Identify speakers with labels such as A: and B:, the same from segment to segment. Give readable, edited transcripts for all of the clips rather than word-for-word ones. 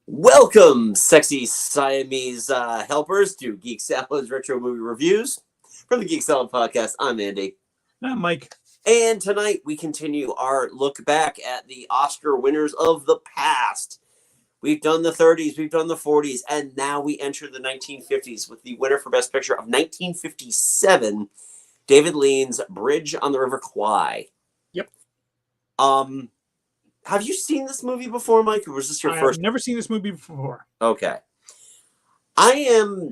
A: Welcome, sexy Siamese helpers, to Geek Salad's Retro Movie Reviews. From the Geek Salad Podcast, I'm Andy.
B: I'm Mike.
A: And tonight we continue our look back at the Oscar winners of the past. We've done the 30s, we've done the 40s, and now we enter the 1950s with the winner for Best Picture of 1957, David Lean's Bridge on the River Kwai.
B: Yep.
A: Have you seen this movie before, Mike, or was this your first?
B: I've never seen this movie before.
A: Okay. I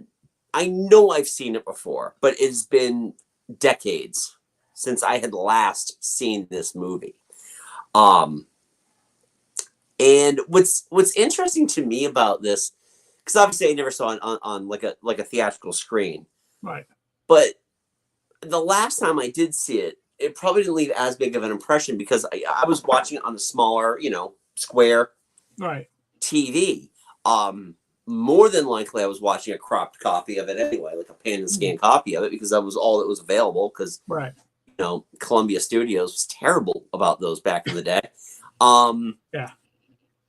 A: know I've seen it before, but it's been decades since I had last seen this movie. And what's interesting to me about this, because obviously I never saw it on like a theatrical screen.
B: Right.
A: But the last time I did see it, it probably didn't leave as big of an impression because I was watching it on a smaller, square TV. More than likely, I was watching a cropped copy of it anyway, like a pan and scan copy of it, because that was all that was available. Because Columbia Studios was terrible about those back in the day.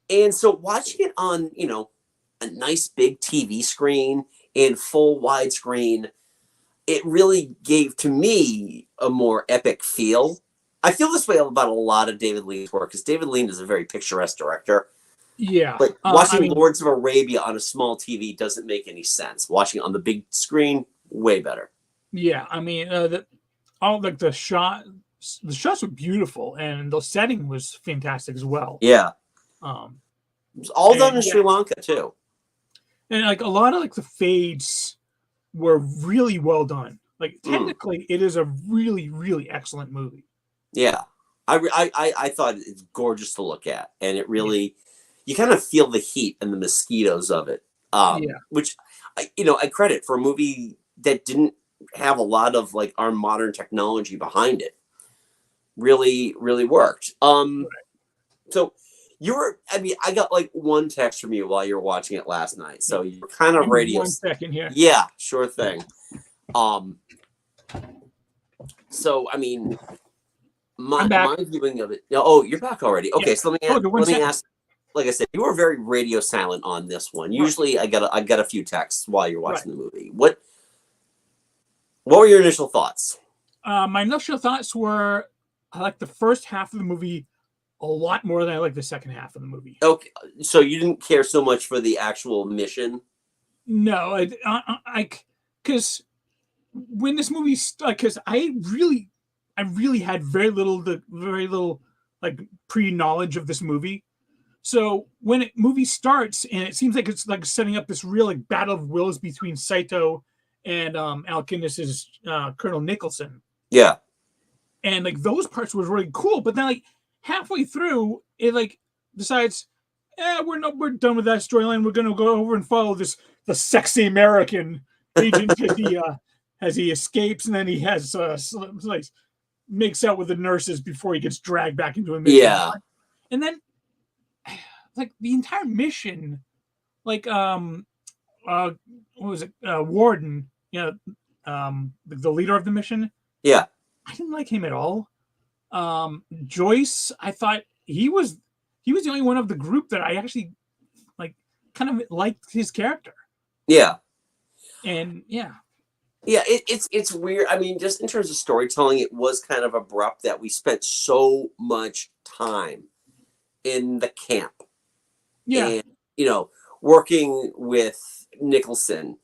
A: And so watching it on a nice big TV screen in full widescreen, it really gave to me a more epic feel. I feel this way about a lot of David Lean's work because David Lean is a very picturesque director.
B: Yeah.
A: But watching Lords of Arabia on a small TV doesn't make any sense. Watching it on the big screen, way better.
B: Yeah. I mean, the shots were beautiful and the setting was fantastic as well.
A: Yeah. It was all done in Sri Lanka too.
B: And like a lot of the fades were really well done. Like technically, it is a really, really excellent movie.
A: Yeah, I thought it's gorgeous to look at, and it really, you kind of feel the heat and the mosquitoes of it. Which, I credit for a movie that didn't have a lot of our modern technology behind it. Really, really worked. So. I got one text from you while you were watching it last night. So you were kind of radio.
B: 1 second here.
A: Yeah, sure thing. So my viewing of it. Oh, you're back already. Okay, yeah. So let me ask. Like I said, you were very radio silent on this one. Usually, I got a few texts while you're watching the movie. What were your initial thoughts?
B: My initial thoughts were I liked the first half of the movie a lot more than I like the second half of the movie.
A: Okay, so you didn't care so much for the actual mission?
B: No, because when this movie, because I really had very little pre-knowledge of this movie. So when movie starts and it seems like it's setting up this real battle of wills between Saito and Al Guinness's Colonel Nicholson.
A: Yeah,
B: and those parts were really cool, but then halfway through, it decides, we're done with that storyline. We're gonna go over and follow the sexy American agent as he escapes, and then he has makes out with the nurses before he gets dragged back into a mission.
A: Yeah,
B: and then the entire mission, what was it, Warden? The leader of the mission.
A: Yeah,
B: I didn't like him at all. Joyce, I thought he was the only one of the group that I actually kind of liked his character.
A: Yeah.
B: And yeah,
A: it's weird. I mean, just in terms of storytelling, it was kind of abrupt that we spent so much time in the camp.
B: Yeah.
A: And, working with Nicholson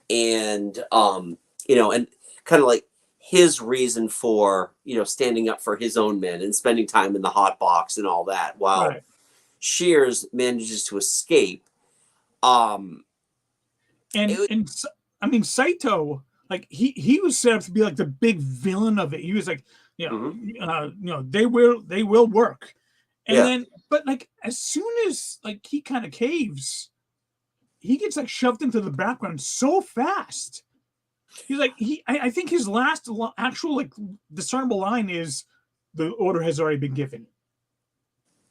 A: and and kind of his reason for standing up for his own men and spending time in the hot box and all that while Shears manages to escape.
B: Saito, he was set up to be the big villain of it. He was they will work, and then but as soon as he kind of caves, he gets shoved into the background so fast. He's I think his last actual discernible line is, "The order has already been given,"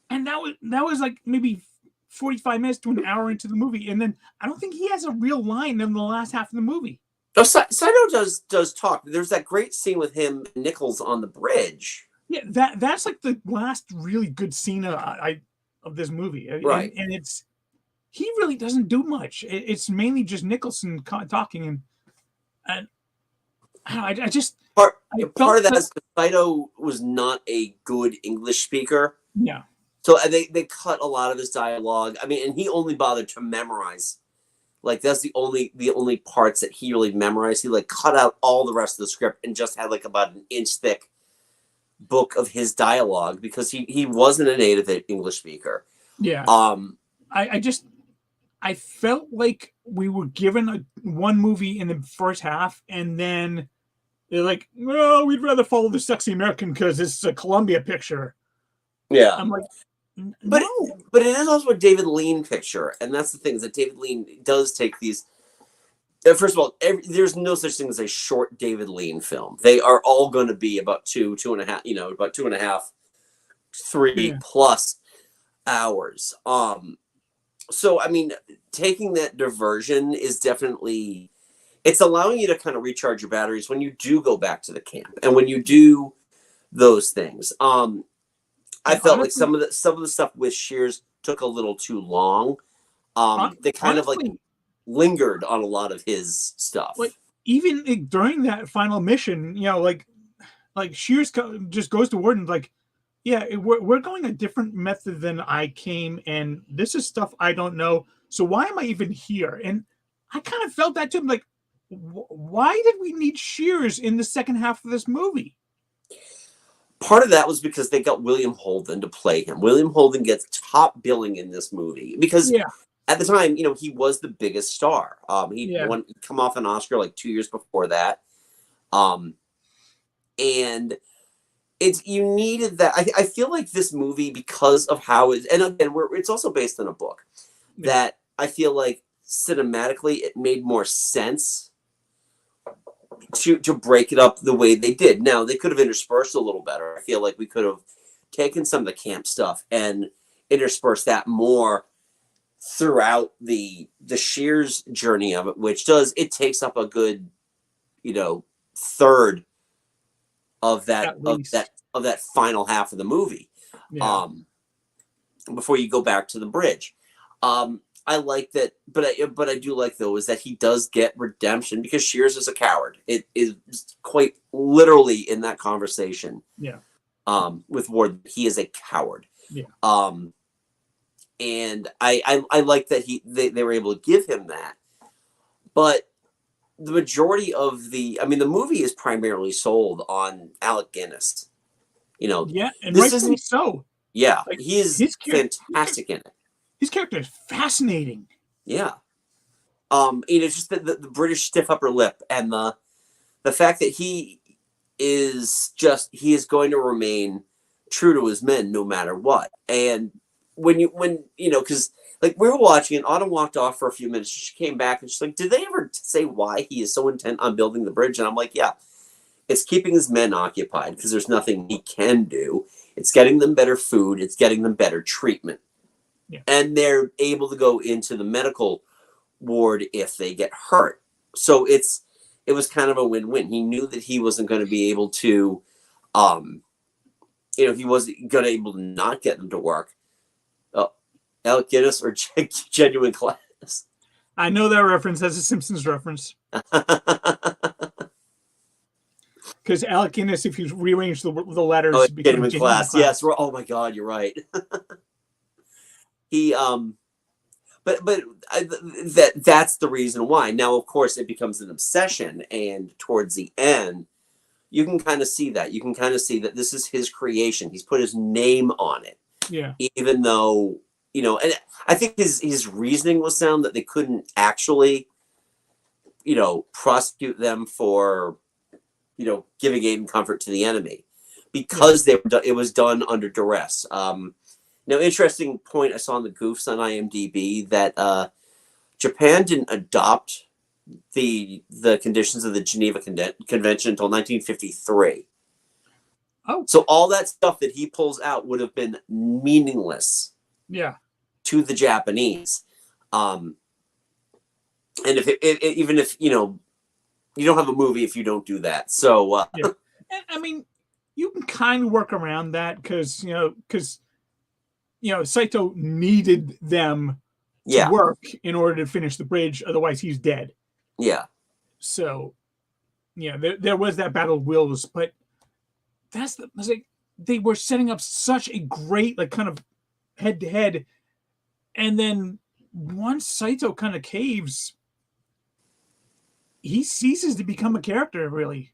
B: and that was maybe 45 minutes to an hour into the movie, and then I don't think he has a real line in the last half of the movie.
A: Oh, Saito does talk. There's that great scene with him and Nichols on the bridge.
B: Yeah, that's the last really good scene of this movie,
A: right?
B: And it's he really doesn't do much. It's mainly just Nicholson talking, and I just
A: part
B: felt
A: of that is Saito was not a good English speaker.
B: Yeah.
A: So they cut a lot of his dialogue. I mean, and he only bothered to memorize. Like that's the only parts that he really memorized. He like cut out all the rest of the script and just had like about an inch thick book of his dialogue because he wasn't a native English speaker.
B: Yeah. I felt like we were given one movie in the first half, and then they're like, "Well, we'd rather follow the sexy American because it's a Columbia picture."
A: Yeah.
B: I'm like,
A: but
B: no.
A: But it is also a David Lean picture, and that's the thing is that David Lean does take these. First of all, there's no such thing as a short David Lean film. They are all going to be about 2.5, about 2.5, 3 plus hours. So I mean, taking that diversion is definitely, it's allowing you to kind of recharge your batteries when you do go back to the camp and when you do those things. I felt like some of the stuff with Shears took a little too long. They kind of like lingered on a lot of his stuff.
B: Like even during that final mission, like Shears just goes to Warden like, yeah, we're going a different method than I came, and this is stuff I don't know. So why am I even here? And I kind of felt that too. I'm like, why did we need Shears in the second half of this movie?
A: Part of that was because they got William Holden to play him. William Holden gets top billing in this movie because at the time, he was the biggest star. He'd come off an Oscar like 2 years before that. And you needed that. I feel like this movie, because of how it, and again, it's also based on a book that I feel like cinematically it made more sense to break it up the way they did. Now they could have interspersed a little better. I feel like we could have taken some of the camp stuff and interspersed that more throughout the Shears journey of it, which takes up a good, third of that of that final half of the movie. Before you go back to the bridge. I like that, but I do like though is that he does get redemption because Shears is a coward. It is quite literally in that conversation. With Ward, he is a coward. And I like that they were able to give him that. But the majority of the movie is primarily sold on Alec Guinness.
B: And rightfully so.
A: Yeah, he is fantastic in it.
B: His character is fascinating.
A: Yeah. Just the British stiff upper lip and the fact that he is going to remain true to his men no matter what. And because like we were watching and Autumn walked off for a few minutes. She came back and she's like, did they ever say why he is so intent on building the bridge? And I'm like, yeah, it's keeping his men occupied because there's nothing he can do. It's getting them better food. It's getting them better treatment. And they're able to go into the medical ward if they get hurt. So it was kind of a win-win. He knew that he wasn't going to be able to, he wasn't going to be able to not get them to work. Alec Guinness or Genuine Class?
B: I know that reference. That's a Simpsons reference. Because Alec Guinness, if you rearrange the letters,
A: Genuine Class. Yes. Oh my God, you're right. He that's the reason why. Now, of course, it becomes an obsession, and towards the end, you can kind of see that. You can kind of see that this is his creation. He's put his name on it.
B: Yeah.
A: Even though, and I think his reasoning was sound that they couldn't actually, prosecute them for, giving aid and comfort to the enemy because it was done under duress. Now, interesting point I saw in the goofs on IMDb that Japan didn't adopt the conditions of the Geneva Convention until 1953.
B: Oh,
A: so all that stuff that he pulls out would have been meaningless. To the Japanese, and even if you don't have a movie if you don't do that. So,
B: and, I mean, you can kind of work around that because Saito needed them to
A: Yeah.
B: work in order to finish the bridge. Otherwise, he's dead.
A: Yeah.
B: So, yeah, there was that battle of wills, but like they were setting up such a great like kind of head to head, and then once Saito kind of caves, he ceases to become a character. Really,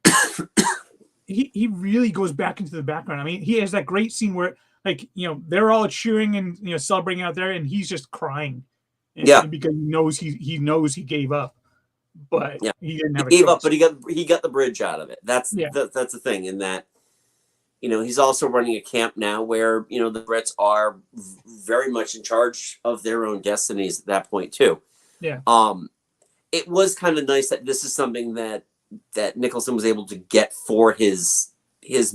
B: he really goes back into the background. I mean, he has that great scene where like they're all cheering and celebrating out there, and he's just crying,
A: Yeah.
B: because he knows he gave up, but
A: Yeah.
B: he didn't have
A: He
B: a
A: gave
B: choice.
A: up, but he got the bridge out of it. That's the thing. In that, he's also running a camp now where the Brits are very much in charge of their own destinies at that point too.
B: Yeah.
A: It was kind of nice that this is something that Nicholson was able to get for his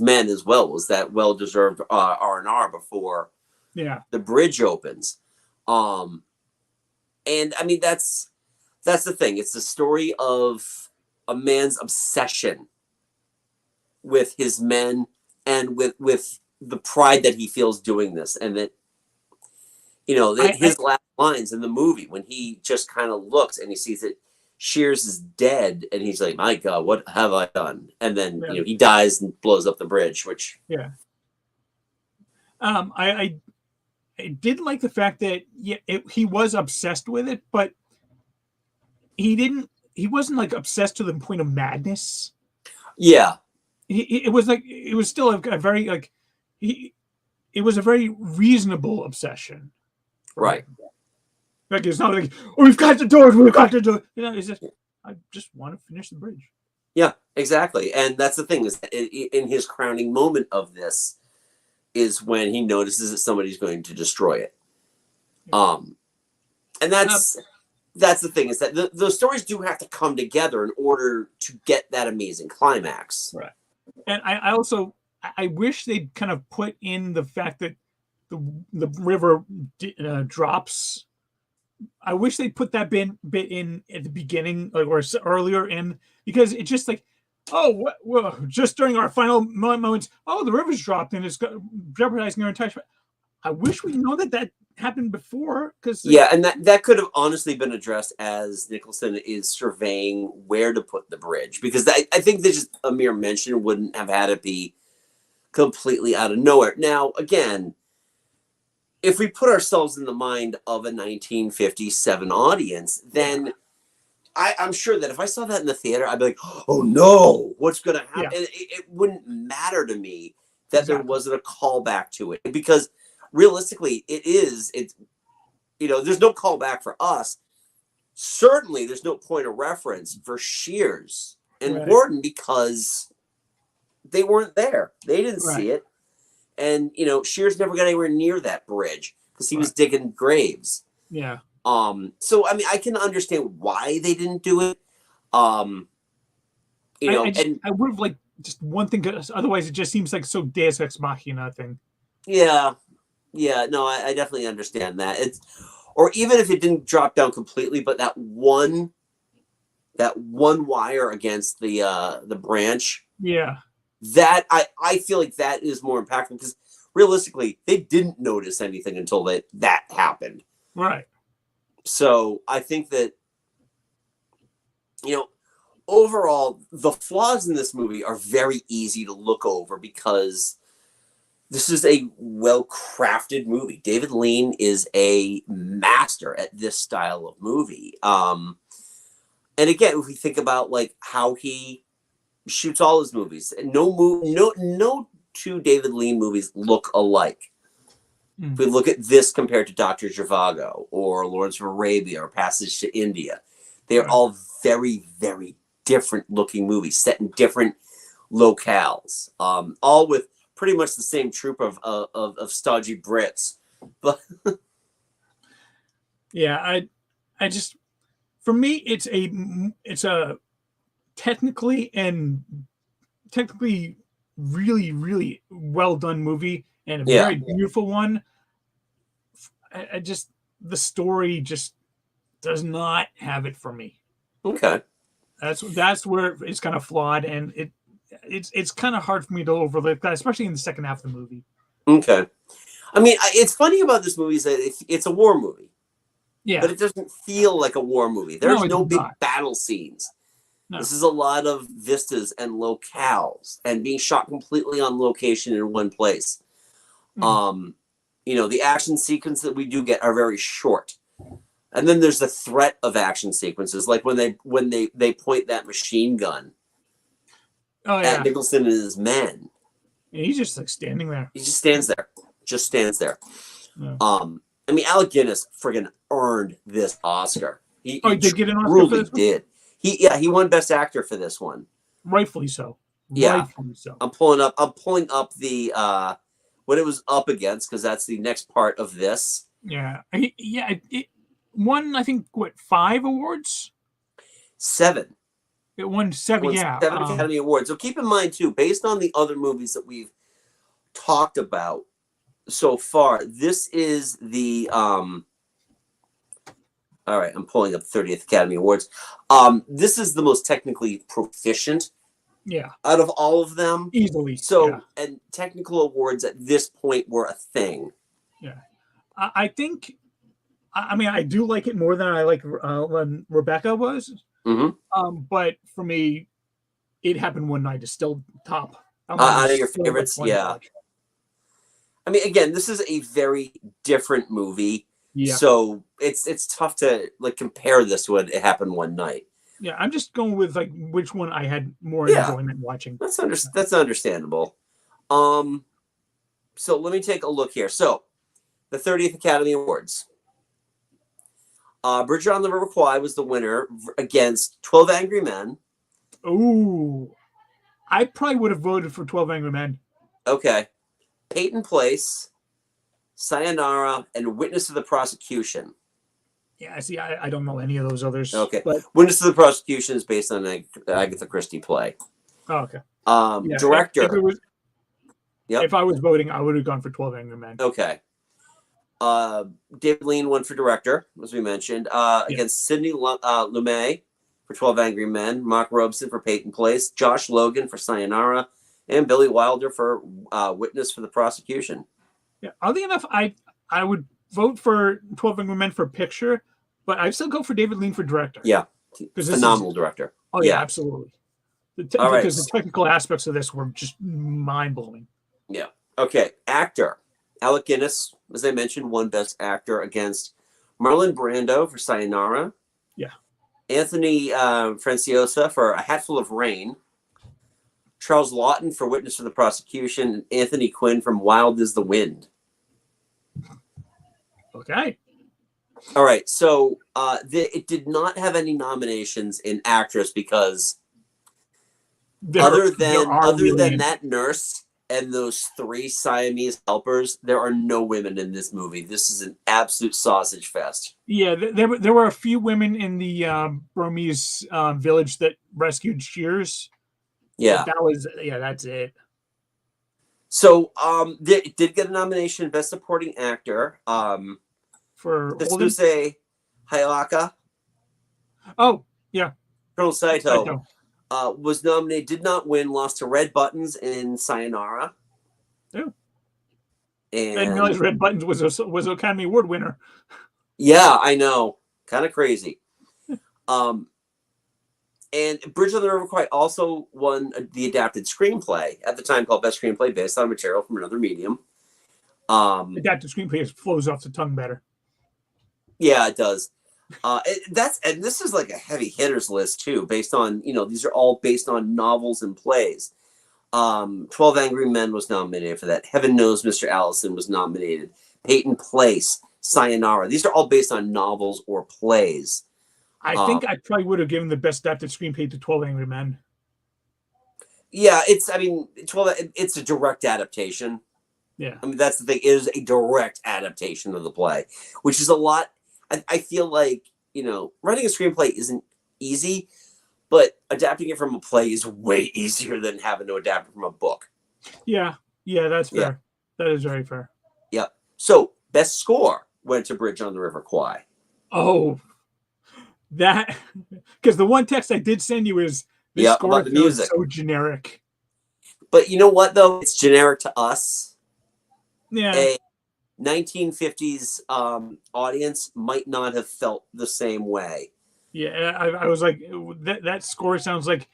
A: men as well. Was that well-deserved R&R before the bridge opens. And I mean that's the thing. It's the story of a man's obsession with his men and with the pride that he feels doing this, and that his last lines in the movie when he just kind of looks and he sees that Shears is dead, and he's like, "My God, what have I done?" And then he dies and blows up the bridge. Which
B: I did like the fact that he was obsessed with it, but he wasn't like obsessed to the point of madness.
A: Yeah,
B: it was still a very it was a very reasonable obsession,
A: right?
B: Like it's not like, oh, we've got to do it. It's just I just want to finish the bridge.
A: Yeah, exactly. And that's the thing is in his crowning moment of this is when he notices that somebody's going to destroy it. And that's the thing is that those stories do have to come together in order to get that amazing climax.
B: Right. And I also wish they'd kind of put in the fact that the river drops. I wish they put that bit in at the beginning or earlier in, because it's just like, oh, well, just during our final moments, oh, the river's dropped and it's jeopardizing our entire. I wish we know that happened before, because
A: and that could have honestly been addressed as Nicholson is surveying where to put the bridge, because I think that just a mere mention wouldn't have had it be completely out of nowhere. Now, again, if we put ourselves in the mind of a 1957 audience, then I'm sure that if I saw that in the theater, I'd be like, oh no, what's going to happen? And it wouldn't matter to me that there wasn't a callback to it, because realistically, it's there's no callback for us. Certainly, there's no point of reference for Shears and Gordon, because they weren't there. They didn't see it. And, Shears never got anywhere near that bridge because he was digging graves.
B: Yeah.
A: So, I mean, I can understand why they didn't do it. I
B: would have liked just one thing, otherwise it just seems like so Deus Ex Machina thing.
A: Yeah. Yeah, no, I definitely understand that. Or even if it didn't drop down completely, but that one wire against the branch.
B: Yeah.
A: That I feel like that is more impactful, because realistically, they didn't notice anything until that happened.
B: Right.
A: So I think that, overall, the flaws in this movie are very easy to look over, because this is a well-crafted movie. David Lean is a master at this style of movie. And again, if we think about like how he shoots all his movies, no two David Lean movies look alike. If we look at this compared to Dr. Zhivago or Lawrence of Arabia or Passage to India, they're all very, very different looking movies set in different locales, all with pretty much the same troupe of stodgy Brits. But
B: yeah, I just, for me, it's a technically really, really well done movie, and a very beautiful one. I just, the story just does not have it for me.
A: Okay.
B: That's where it's kind of flawed, and it's kind of hard for me to overlook that, especially in the second half of the movie.
A: Okay. I mean, it's funny about this movie is that it's a war movie.
B: Yeah.
A: but it doesn't feel like a war movie. There's no big battle scenes. No. This is a lot of vistas and locales and being shot completely on location in one place. You know, the action sequences that we do get are very short. And then there's the threat of action sequences, like when they point that machine gun at Nicholson and his men.
B: And he's just like standing there.
A: He just stands there. Just stands there. Yeah. I mean, Alec Guinness friggin' earned this Oscar. He
B: did get an Oscar for this one?
A: Did. He won Best Actor for this one.
B: Rightfully so.
A: Yeah.
B: Rightfully so.
A: I'm pulling up the what it was up against, because that's the next part of this.
B: Yeah. It won, I think, what, 5 awards?
A: 7.
B: It won 7, yeah.
A: 7 Academy Awards. So keep in mind, too, based on the other movies that we've talked about so far, this is the all right, I'm pulling up 30th Academy Awards. This is the most technically proficient out of all of them.
B: Easily.
A: So, and technical awards at this point were a thing.
B: Yeah. I think, I mean, I do like it more than I like when Rebecca was. But for me, It Happened One Night is still top.
A: Out of your favorites, yeah. I mean, again, this is a very different movie. Yeah. So it's tough to like compare this to It Happened One Night.
B: Yeah, I'm just going with like which one I had more enjoyment watching.
A: That's understandable. So let me take a look here. So the 30th Academy Awards. Bridge on the River Kwai was the winner against 12 Angry Men.
B: Ooh. I probably would have voted for 12 Angry Men.
A: Okay. Peyton Place, Sayonara, and Witness to the Prosecution.
B: Yeah, see, I don't know any of those others.
A: Okay.
B: But
A: Witness to the Prosecution is based on an Agatha Christie play.
B: Oh, okay.
A: Director.
B: If I was voting, I would have gone for 12 Angry Men.
A: Okay. David Lean won for director, as we mentioned, against Sidney Lumet for 12 Angry Men, Mark Robson for Peyton Place, Josh Logan for Sayonara, and Billy Wilder for Witness for the Prosecution.
B: Yeah, oddly enough, I would vote for 12 Angry Men for picture, but I'd still go for David Lean for director.
A: Yeah, phenomenal director.
B: Oh, yeah, absolutely. Because the technical aspects of this were just mind-blowing.
A: Yeah. Okay, actor. Alec Guinness, as I mentioned, won Best Actor against Marlon Brando for Sayonara.
B: Yeah.
A: Anthony Franciosa for A Hatful of Rain. Charles Lawton for Witness for the Prosecution. And Anthony Quinn from Wild as the Wind.
B: Okay.
A: All right. So it did not have any nominations in actress because other than that nurse and those 3 Siamese helpers, there are no women in this movie. This is an absolute sausage fest.
B: Yeah, there were a few women in the Burmese village that rescued Shears.
A: Yeah,
B: that's it.
A: So it did get a nomination, Best Supporting Actor,
B: for
A: Tsuse Hayaka.
B: Oh, yeah.
A: Colonel Saito. Was nominated, did not win, lost to Red Buttons in Sayonara.
B: Yeah.
A: And
B: I didn't realize Red Buttons was an Academy Award winner.
A: Yeah, I know. Kind of crazy. And Bridge on the River Kwai also won the adapted screenplay at the time called Best Screenplay based on material from another medium.
B: Adapted screenplay flows off the tongue better.
A: Yeah, it does. And this is like a heavy hitters list too, based on, these are all based on novels and plays. 12 Angry Men was nominated for that. Heaven Knows Mr. Allison was nominated. Peyton Place, Sayonara. These are all based on novels or plays.
B: I think I probably would have given the best adapted screenplay to 12 Angry Men.
A: Yeah, it's a direct adaptation.
B: Yeah.
A: I mean, that's the thing. It is a direct adaptation of the play, which is a lot. I feel like, writing a screenplay isn't easy, but adapting it from a play is way easier than having to adapt it from a book.
B: Yeah. Yeah, that's fair. Yeah. That is very fair.
A: Yeah. So, best score went to Bridge on the River Kwai.
B: Oh, that, because the one text I did send you is the score
A: about the music.
B: So generic.
A: But you know what, though? It's generic to us.
B: Yeah.
A: 1950s audience might not have felt the same way.
B: Yeah, I was like, that score sounds like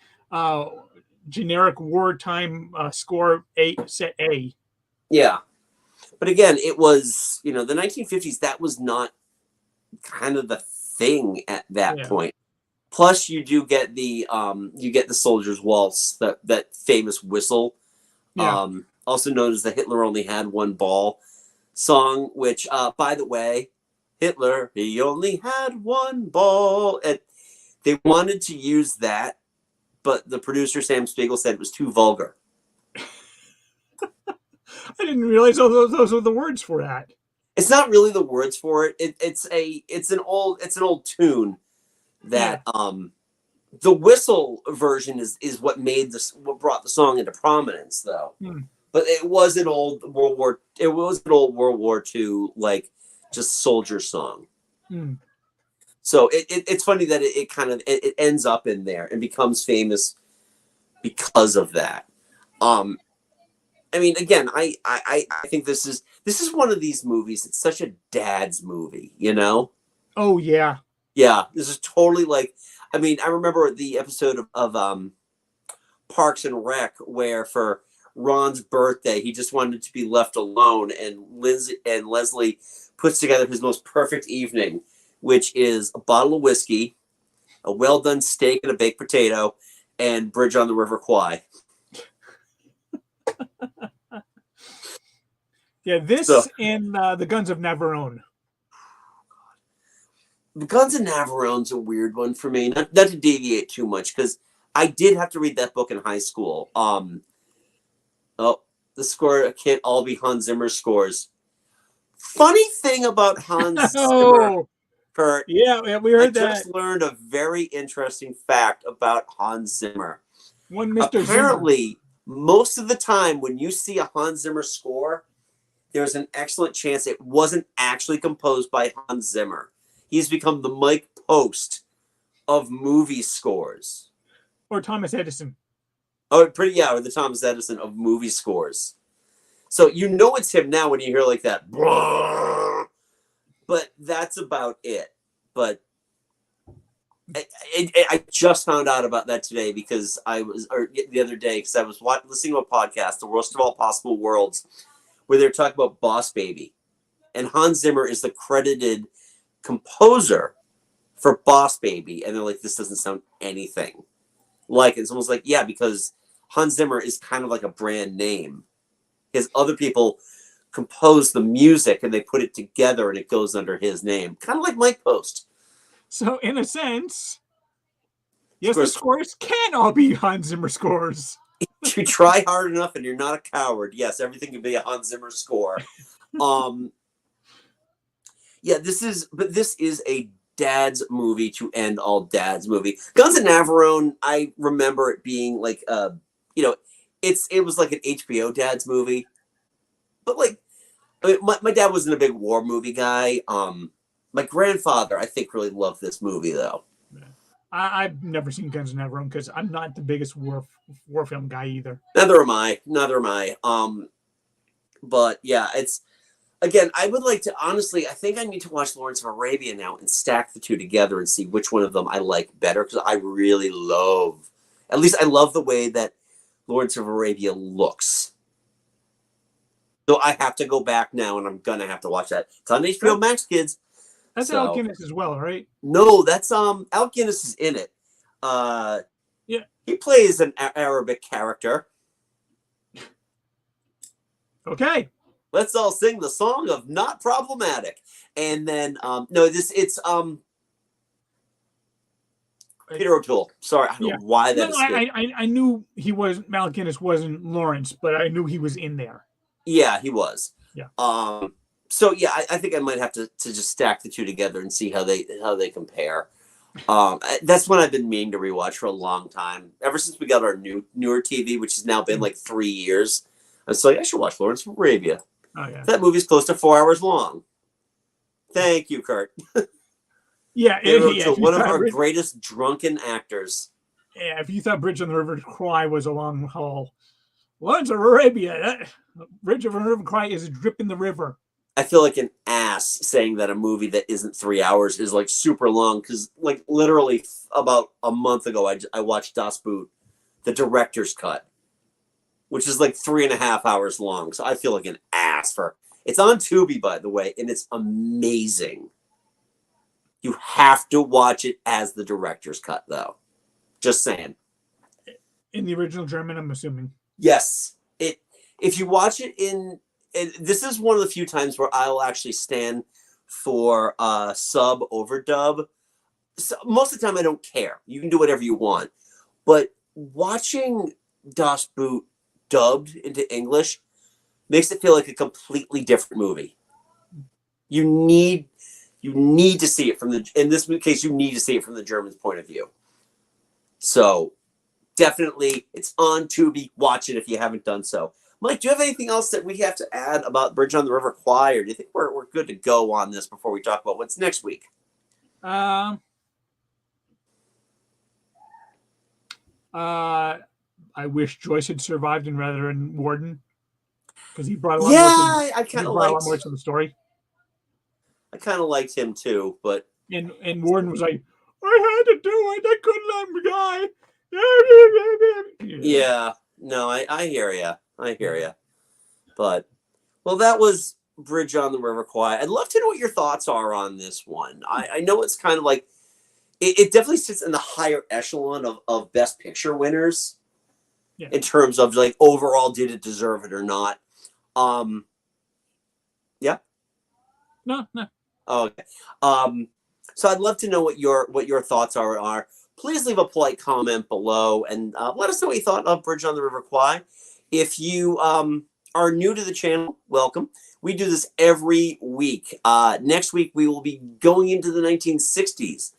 B: generic wartime score set A.
A: Yeah. But again, it was, the 1950s, that was not kind of the thing at that point. Plus, you do get the Soldier's Waltz, that famous whistle, also known as the Hitler Only Had One Ball song, which, by the way, Hitler, he only had one ball. And they wanted to use that, but the producer, Sam Spiegel, said it was too vulgar.
B: I didn't realize those were the words for that.
A: It's not really the words for it. It's an old tune that the whistle version is what brought the song into prominence, though. But it was an old World War II, like, just soldier song. So it's funny that it kind of it ends up in there and becomes famous because of that. I mean, again, I think this is one of these movies. It's such a dad's movie,
B: Oh yeah.
A: Yeah, this is totally like. I mean, I remember the episode of Parks and Rec where for Ron's birthday he just wanted to be left alone, and Leslie puts together his most perfect evening, which is a bottle of whiskey, a well done steak and a baked potato, and Bridge on the River Kwai.
B: Yeah, and the Guns of Navarone.
A: The Guns of Navarone's a weird one for me. Not to deviate too much, because I did have to read that book in high school. The score can't all be Hans Zimmer scores. Funny thing about Hans Zimmer, Kurt.
B: Yeah, we heard that.
A: I just learned a very interesting fact about Hans Zimmer.
B: One Mr.
A: Apparently, most of the time when you see a Hans Zimmer score, there's an excellent chance it wasn't actually composed by Hans Zimmer. He's become the Mike Post of movie scores.
B: Or Thomas Edison.
A: Oh, or the Thomas Edison of movie scores. So it's him now when you hear like that. But that's about it. But I just found out about that today because the other day, because I was listening to a podcast, The Worst of All Possible Worlds, where they're talking about Boss Baby. And Hans Zimmer is the credited composer for Boss Baby. And they're like, this doesn't sound anything like it. It's almost like, yeah, because Hans Zimmer is kind of like a brand name. Because other people compose the music and they put it together and it goes under his name. Kind of like Mike Post.
B: So, in a sense, yes, the scores can all be Hans Zimmer scores.
A: If you try hard enough and you're not a coward, yes, everything can be a Hans Zimmer score. Yeah, this is a dad's movie to end all dad's movie. Guns of Navarone, I remember it being like it was like an HBO dad's movie. But like, I mean, my dad wasn't a big war movie guy. My grandfather, I think, really loved this movie though.
B: I've never seen Guns of Navarone because I'm not the biggest war film guy either.
A: Neither am I. But yeah, it's, again, I would like to, honestly, I think I need to watch Lawrence of Arabia now and stack the two together and see which one of them I like better, because I really love the way that Lawrence of Arabia looks. So I have to go back now, and I'm gonna have to watch that. It's on HBO Max, kids.
B: That's Alec Guinness as well, right?
A: No, that's Alec Guinness is in it.
B: Yeah,
A: he plays an Arabic character.
B: Okay.
A: Let's all sing the song of Not Problematic. And then it's Peter O'Toole. Sorry, I don't know why that is.
B: I knew Alec Guinness wasn't Lawrence, but I knew he was in there.
A: Yeah, he was.
B: Yeah.
A: So yeah, I think I might have to just stack the two together and see how they compare. That's one I've been meaning to rewatch for a long time. Ever since we got our newer TV, which has now been like 3 years. I was like, I should watch Lawrence of Arabia.
B: Oh yeah.
A: That movie's close to 4 hours long. Thank you, Kurt.
B: Yeah,
A: one of our greatest drunken actors.
B: Yeah, if you thought Bridge on the River Kwai was a long haul, Lawrence of Arabia, Bridge on the River Kwai is a drip in the river.
A: I feel like an ass saying that a movie that isn't 3 hours is like super long, because like literally about a month ago I watched Das Boot, the director's cut, which is like 3.5 hours long. So I feel like an ass for it's on Tubi, by the way, and it's amazing. You have to watch it as the director's cut, though. Just saying.
B: In the original German, I'm assuming.
A: Yes. If you watch it in, this is one of the few times where I'll actually stand for sub over dub. So most of the time, I don't care. You can do whatever you want. But watching Das Boot dubbed into English makes it feel like a completely different movie. You need to see it in this case, you need to see it from the German's point of view. So definitely, it's on Tubi. Watch it if you haven't done so. Mike, do you have anything else that we have to add about Bridge on the River Kwai, or do you think we're good to go on this before we talk about what's next week?
B: I wish Joyce had survived and rather than Warden, because he brought a lot more.
A: I kind of liked a lot
B: more to the story.
A: I kind of liked him too, but
B: and Warden was like, I had to do it. I couldn't let him die.
A: Yeah, no, I hear you. I hear you. But well, that was Bridge on the River Kwai. I'd love to know what your thoughts are on this one. I know it's kind of like it definitely sits in the higher echelon of Best Picture winners in terms of like overall, did it deserve it or not? Yeah.
B: No.
A: Oh, okay. So I'd love to know what your thoughts are. Please leave a polite comment below and let us know what you thought of Bridge on the River Kwai. If you are new to the channel, welcome. We do this every week. Next week, we will be going into the 1960s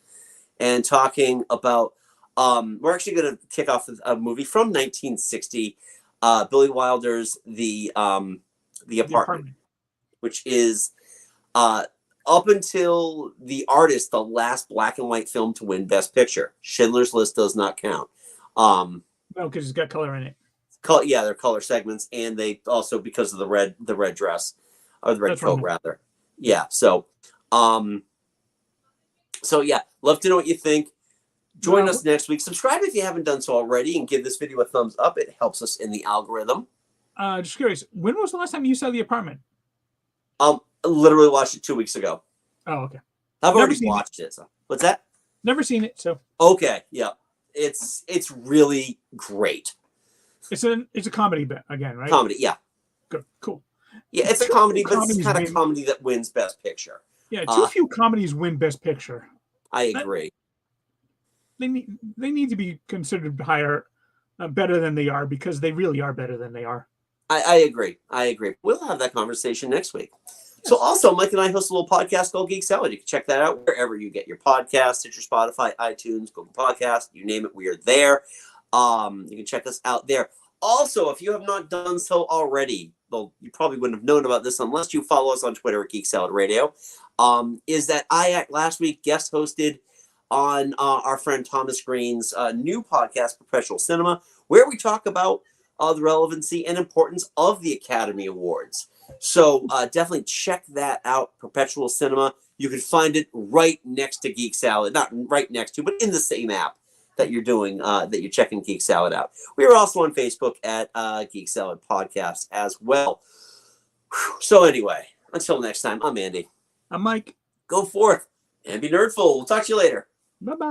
A: and talking about, we're actually going to kick off with a movie from 1960, Billy Wilder's The Apartment, which is up until The Artist, the last black and white film to win Best Picture. Schindler's List does not count.
B: No, because it's got color in it.
A: Yeah, they're color segments, and they also, because of the red dress, or the red coat rather. Yeah, so yeah, love to know what you think. Join us next week. Subscribe if you haven't done so already, and give this video a thumbs up. It helps us in the algorithm.
B: Just curious, when was the last time you saw The Apartment?
A: Literally watched it 2 weeks ago.
B: Oh, okay.
A: I've already watched it. So what's that?
B: Never seen it. So
A: okay, yeah, it's really great.
B: It's a comedy again, right?
A: Comedy, yeah.
B: Good, cool.
A: Yeah, it's a comedy, but it's the kind of comedy that wins Best Picture.
B: Yeah, too few comedies win Best Picture.
A: I agree.
B: They need to be considered higher, better than they are, because they really are better than they are.
A: I agree. We'll have that conversation next week. So also, Mike and I host a little podcast called Geek Salad. You can check that out wherever you get your podcasts, Stitcher, Spotify, iTunes, Google Podcast, you name it, we are there. You can check us out there. Also, if you have not done so already, well, you probably wouldn't have known about this unless you follow us on Twitter at Geek Salad Radio, is that I last week guest hosted on our friend Thomas Green's new podcast, Perpetual Cinema, where we talk about the relevancy and importance of the Academy Awards. So definitely check that out, Perpetual Cinema. You can find it right next to Geek Salad. Not right next to, but in the same app that you're doing, that you're checking Geek Salad out. We are also on Facebook at Geek Salad Podcast as well. So anyway, until next time, I'm Andy.
B: I'm Mike.
A: Go forth and be nerdful. We'll talk to you later.
B: Bye-bye.